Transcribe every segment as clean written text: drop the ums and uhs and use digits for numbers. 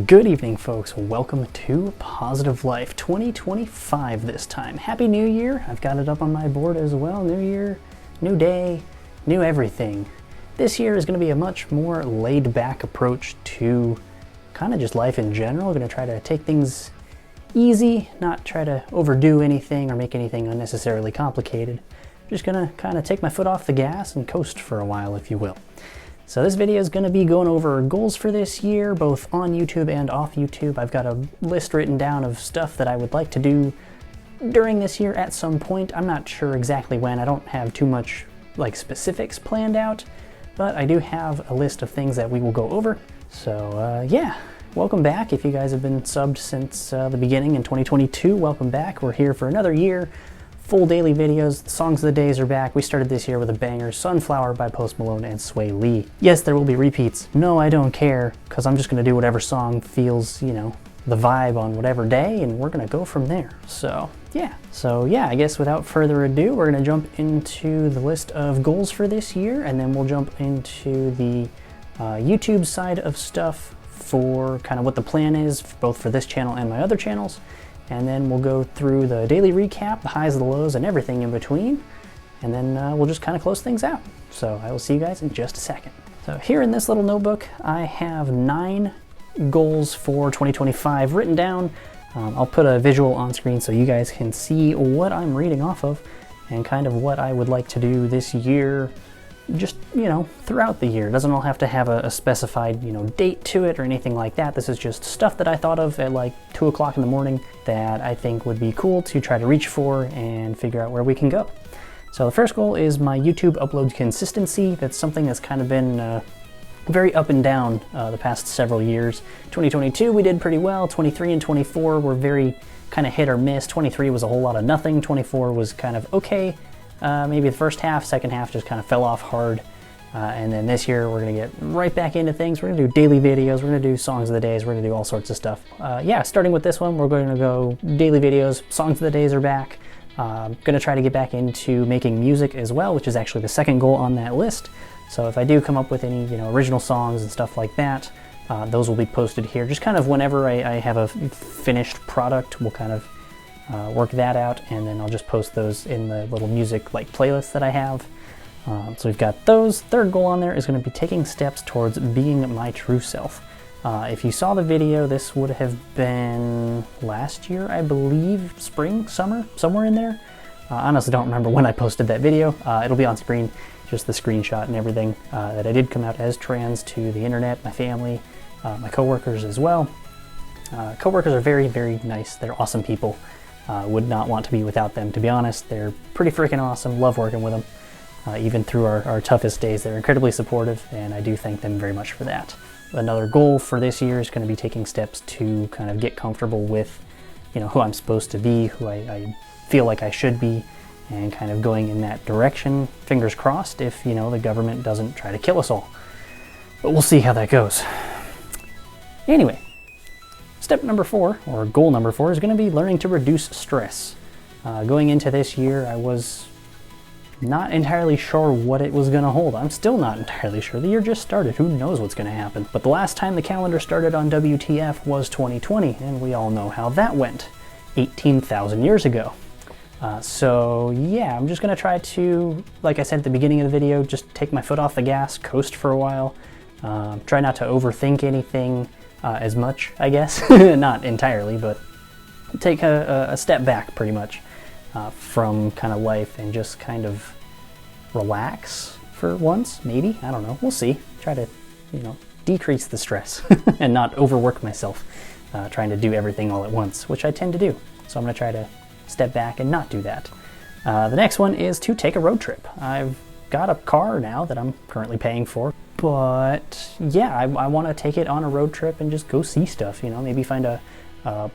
Good evening, folks. Welcome to Positive Life 2025 this time. Happy New Year. I've got it up on my board as well. New year, new day, new everything. This year is going to be a much more laid-back approach to kind of just life in general. I'm going to try to take things easy, not try to overdo anything or make anything unnecessarily complicated. I'm just going to kind of take my foot off the gas and coast for a while, if you will. So this video is going to be going over goals for this year, both on YouTube and off YouTube. I've got a list written down of stuff that I would like to do during this year at some point. I'm not sure exactly when. I don't have too much specifics planned out, but I do have a list of things that we will go over. So yeah, welcome back. If you guys have been subbed since the beginning in 2022, welcome back. We're here for another year. Full daily videos, the songs of the days are back. We started this year with a banger, Sunflower by Post Malone and Sway Lee. Yes, there will be repeats. No, I don't care, because I'm just going to do whatever song feels, the vibe on whatever day, and we're going to go from there. So yeah, I guess without further ado, we're going to jump into the list of goals for this year, and then we'll jump into the YouTube side of stuff for kind of what the plan is, both for this channel and my other channels. And then we'll go through the daily recap, the highs, the lows, and everything in between. And then we'll just kind of close things out. So I will see you guys in just a second. So here in this little notebook, I have 9 goals for 2025 written down. I'll put a visual on screen so you guys can see what I'm reading off of and kind of what I would like to do this year, just, throughout the year. It doesn't all have to have a specified, date to it or anything like that. This is just stuff that I thought of at 2 o'clock in the morning that I think would be cool to try to reach for and figure out where we can go. So the first goal is my YouTube upload consistency. That's something that's kind of been very up and down the past several years. 2022 we did pretty well. 23 and 24 were very kind of hit or miss. 23 was a whole lot of nothing. 24 was kind of okay. Maybe the first half, second half just kind of fell off hard. And then this year we're going to get right back into things. We're going to do daily videos, we're going to do songs of the days, we're going to do all sorts of stuff. Yeah, starting with this one, we're going to go daily videos, songs of the days are back. Going to try to get back into making music as well, which is actually the second goal on that list. So if I do come up with any original songs and stuff like that, those will be posted here. Just kind of whenever I have a finished product, we'll kind of work that out, and then I'll just post those in the little music playlist that I have. So we've got those. Third goal on there is going to be taking steps towards being my true self. If you saw the video, this would have been last year, I believe, spring, summer, somewhere in there. I honestly don't remember when I posted that video. It'll be on screen, just the screenshot and everything, that I did come out as trans to the internet, my family, my coworkers as well. Coworkers are very, very nice. They're awesome people. Would not want to be without them, to be honest. They're pretty freaking awesome. Love working with them. Even through our toughest days, they're incredibly supportive, and I do thank them very much for that. Another goal for this year is going to be taking steps to kind of get comfortable with, who I'm supposed to be, who I feel like I should be, and kind of going in that direction. Fingers crossed if, the government doesn't try to kill us all. But we'll see how that goes. Anyway. Step number 4, or goal number 4, is going to be learning to reduce stress. Going into this year, I was not entirely sure what it was going to hold. I'm still not entirely sure. The year just started. Who knows what's going to happen? But the last time the calendar started on WTF was 2020, and we all know how that went. 18,000 years ago. So yeah, I'm just going to try to, like I said at the beginning of the video, just take my foot off the gas, coast for a while, try not to overthink anything as much, I guess. Not entirely, but take a step back pretty much from kind of life and just kind of relax for once, maybe. I don't know. We'll see. Try to, decrease the stress and not overwork myself trying to do everything all at once, which I tend to do. So I'm going to try to step back and not do that. The next one is to take a road trip. I've got a car now that I'm currently paying for. But yeah, I want to take it on a road trip and just go see stuff, maybe find a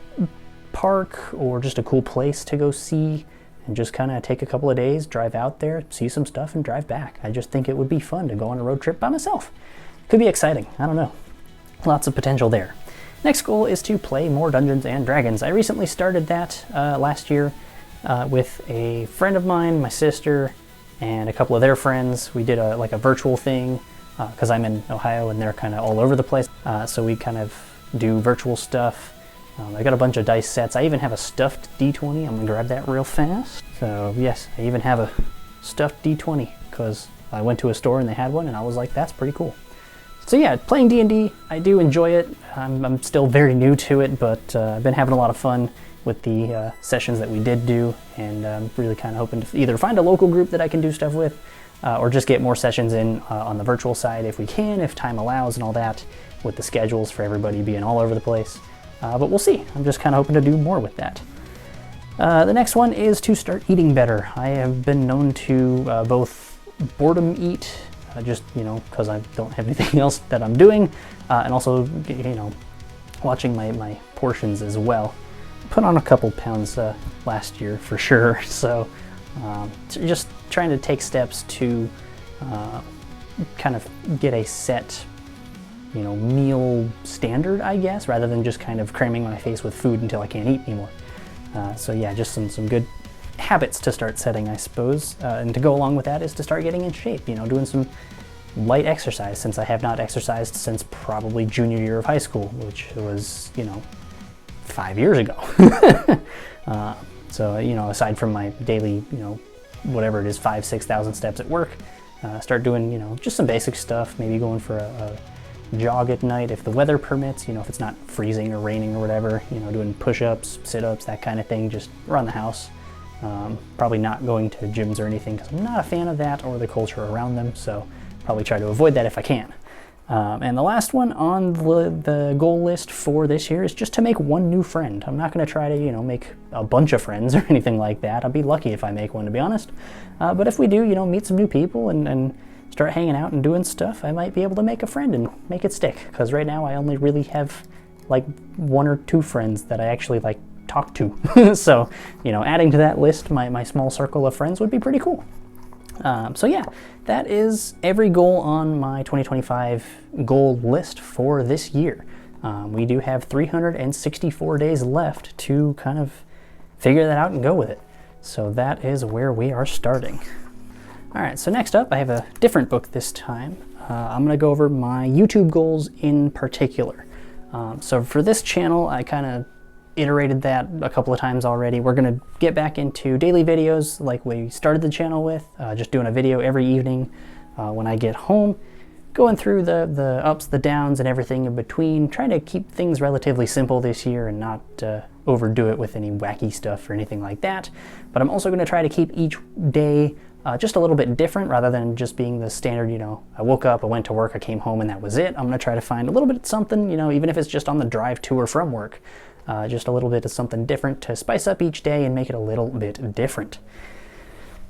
park or just a cool place to go see and just kind of take a couple of days, drive out there, see some stuff, and drive back. I just think it would be fun to go on a road trip by myself. Could be exciting. I don't know. Lots of potential there. Next goal is to play more Dungeons and Dragons. I recently started that last year with a friend of mine, my sister, and a couple of their friends. We did a virtual thing because I'm in Ohio and they're kind of all over the place. So we kind of do virtual stuff. I got a bunch of dice sets. I even have a stuffed D20. I'm gonna grab that real fast. So yes, I even have a stuffed D20 because I went to a store and they had one and I was like, that's pretty cool. So yeah, playing D&D, I do enjoy it. I'm still very new to it, but I've been having a lot of fun with the sessions that we did do, and I'm really kind of hoping to either find a local group that I can do stuff with, or just get more sessions in on the virtual side if we can, if time allows and all that, with the schedules for everybody being all over the place. But we'll see. I'm just kind of hoping to do more with that. The next one is to start eating better. I have been known to both boredom eat, just, because I don't have anything else that I'm doing, and also, watching my portions as well. Put on a couple pounds last year for sure, so just trying to take steps to kind of get a set meal standard, I guess, rather than just kind of cramming my face with food until I can't eat anymore. So yeah, just some good habits to start setting, I suppose, and to go along with that is to start getting in shape, doing some light exercise, since I have not exercised since probably junior year of high school, which was 5 years ago. So aside from my daily whatever it is, 5,000-6,000 steps at work, start doing just some basic stuff, maybe going for a jog at night if the weather permits, if it's not freezing or raining or whatever, doing push-ups, sit-ups, that kind of thing, just around the house. Probably not going to gyms or anything because I'm not a fan of that or the culture around them, so probably try to avoid that if I can. And the last one on the goal list for this year is just to make one new friend. I'm not going to try to, make a bunch of friends or anything like that. I'll be lucky if I make one, to be honest. But if we do, meet some new people and start hanging out and doing stuff, I might be able to make a friend and make it stick. Because right now I only really have like 1 or 2 friends that I actually talk to. So, adding to that list, my small circle of friends would be pretty cool. So yeah, that is every goal on my 2025 goal list for this year. We do have 364 days left to kind of figure that out and go with it. So that is where we are starting. All right, so next up, I have a different book this time. I'm gonna go over my YouTube goals in particular. So for this channel, I kind of iterated that a couple of times already. We're gonna get back into daily videos like we started the channel with, just doing a video every evening when I get home, going through the ups, the downs, and everything in between, trying to keep things relatively simple this year and not overdo it with any wacky stuff or anything like that. But I'm also gonna try to keep each day just a little bit different rather than just being the standard, I woke up, I went to work, I came home, and that was it. I'm gonna try to find a little bit of something, even if it's just on the drive to or from work. Just a little bit of something different to spice up each day and make it a little bit different.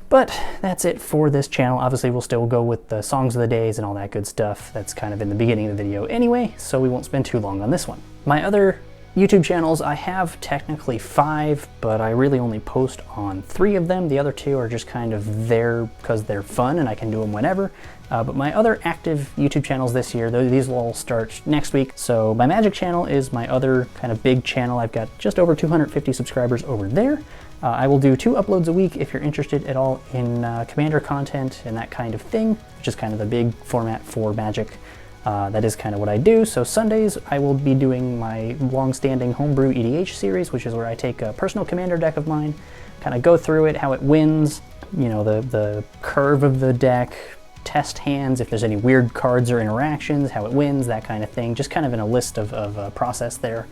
But that's it for this channel. Obviously, we'll still go with the songs of the days and all that good stuff. That's kind of in the beginning of the video anyway, so we won't spend too long on this one. My other YouTube channels, I have technically 5, but I really only post on 3 of them. The other 2 are just kind of there because they're fun and I can do them whenever. But my other active YouTube channels this year, these will all start next week. So my Magic channel is my other kind of big channel. I've got just over 250 subscribers over there. I will do 2 uploads a week if you're interested at all in Commander content and that kind of thing, which is kind of the big format for Magic. That is kind of what I do. So Sundays, I will be doing my long-standing Homebrew EDH series, which is where I take a personal Commander deck of mine, kind of go through it, how it wins, the curve of the deck, test hands, if there's any weird cards or interactions, how it wins, that kind of thing, just kind of in a list of process there.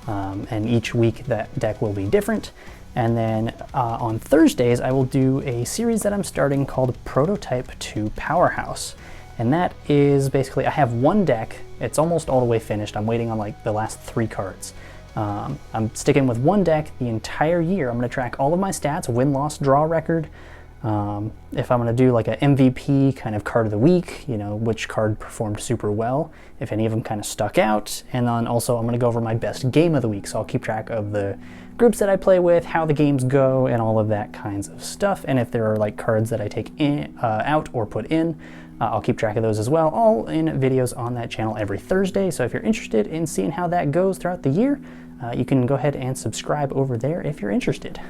And each week that deck will be different. And then on Thursdays, I will do a series that I'm starting called Prototype to Powerhouse. And that is basically, I have one deck, it's almost all the way finished, I'm waiting on the last 3 cards. I'm sticking with one deck the entire year. I'm gonna track all of my stats, win, loss, draw record. If I'm gonna do like an MVP kind of card of the week, which card performed super well, if any of them kind of stuck out. And then also I'm gonna go over my best game of the week. So I'll keep track of the groups that I play with, how the games go, and all of that kinds of stuff. And if there are cards that I take out or put in, I'll keep track of those as well, all in videos on that channel every Thursday. So if you're interested in seeing how that goes throughout the year, you can go ahead and subscribe over there if you're interested.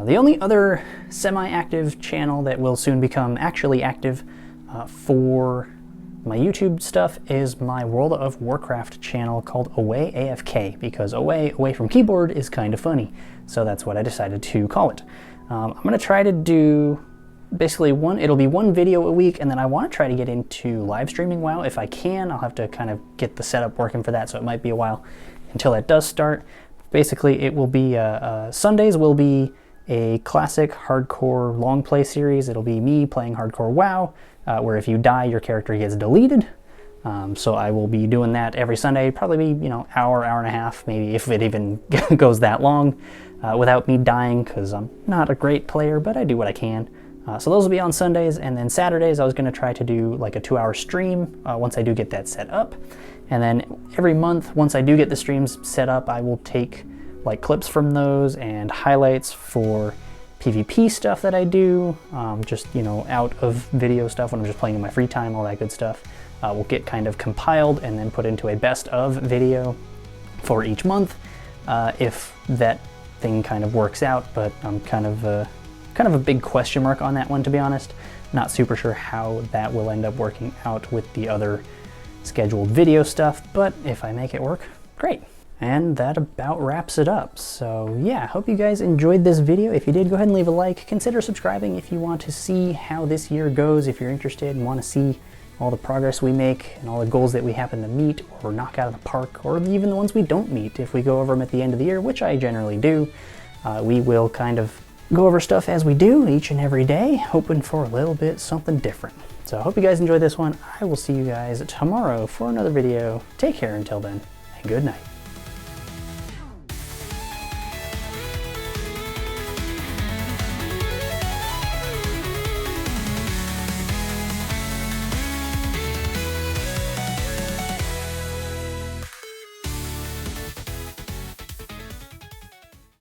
The only other semi-active channel that will soon become actually active for My YouTube stuff is my World of Warcraft channel called Away AFK, because away from keyboard is kind of funny. So that's what I decided to call it. I'm going to try to do basically it'll be one video a week, and then I want to try to get into live streaming WoW if I can. I'll have to kind of get the setup working for that, so it might be a while until that does start. Basically, it will be, Sundays will be a classic hardcore long play series. It'll be me playing hardcore WoW, where if you die, your character gets deleted. So I will be doing that every Sunday, probably be, hour and a half, maybe if it even goes that long, without me dying, because I'm not a great player, but I do what I can. So those will be on Sundays, and then Saturdays I was going to try to do like a 2-hour stream once I do get that set up. And then every month, once I do get the streams set up, I will take like clips from those and highlights for PvP stuff that I do, just, out of video stuff when I'm just playing in my free time, all that good stuff. Will get kind of compiled and then put into a best of video for each month, if that thing kind of works out, but I'm kind of a big question mark on that one, to be honest. Not super sure how that will end up working out with the other scheduled video stuff, but if I make it work, great. And that about wraps it up. So yeah, hope you guys enjoyed this video. If you did, go ahead and leave a like. Consider subscribing if you want to see how this year goes, if you're interested and want to see all the progress we make and all the goals that we happen to meet or knock out of the park, or even the ones we don't meet if we go over them at the end of the year, which I generally do. We will kind of go over stuff as we do each and every day, hoping for a little bit something different. So I hope you guys enjoyed this one. I will see you guys tomorrow for another video. Take care until then, and good night.